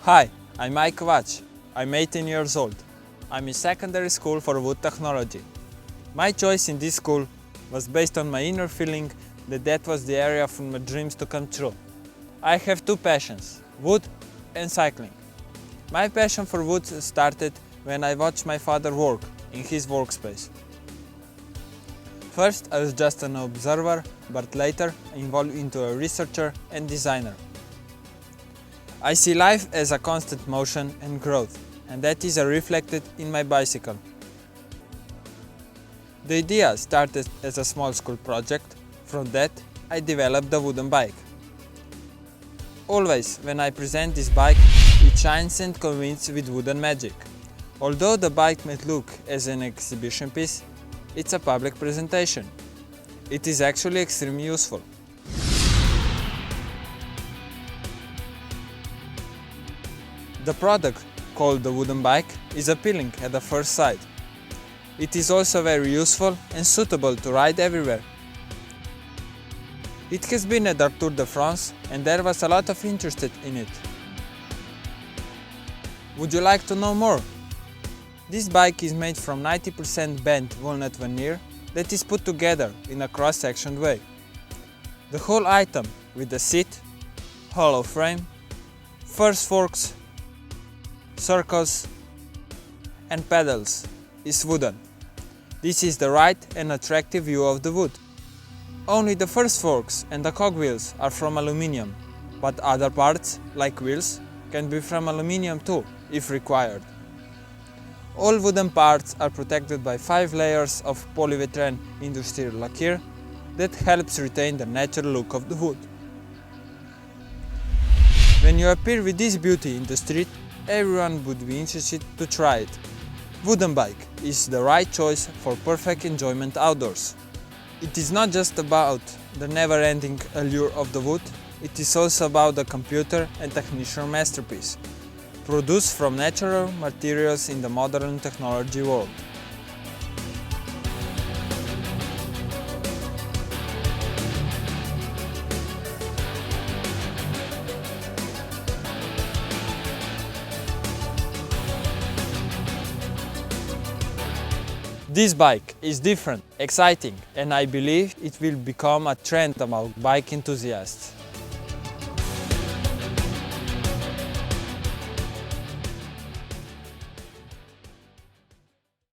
Hi, I'm Kovač. I'm 18 years old. I'm in secondary school for wood technology. My choice in this school was based on my inner feeling that was the area for my dreams to come true. I have two passions, wood and cycling. My passion for wood started when I watched my father work in his workspace. First, I was just an observer, but later evolved into a researcher and designer. I see life as a constant motion and growth, and that is reflected in my bicycle. The idea started as a small school project. From that, I developed the Woodenbike. Always, when I present this bike, it shines and convinces with wooden magic. Although the bike may look as an exhibition piece, it's a public presentation. It is actually extremely useful. The product, called the Woodenbike, is appealing at the first sight. It is also very useful and suitable to ride everywhere. It has been at the Tour de France and there was a lot of interest in it. Would you like to know more? This bike is made from 90% bent walnut veneer that is put together in a cross-sectioned way. The whole item, with the seat, hollow frame, first forks, circles and pedals, is wooden. This is the right and attractive view of the wood. Only the first forks and the cogwheels are from aluminium, but other parts, like wheels, can be from aluminium too, if required. All wooden parts are protected by 5 layers of polyurethane industrial lacquer that helps retain the natural look of the wood. When you appear with this beauty in the street, everyone would be interested to try it. Woodenbike is the right choice for perfect enjoyment outdoors. It is not just about the never-ending allure of the wood, it is also about the computer and technician masterpiece, produced from natural materials in the modern technology world. This bike is different, exciting, and I believe it will become a trend among bike enthusiasts.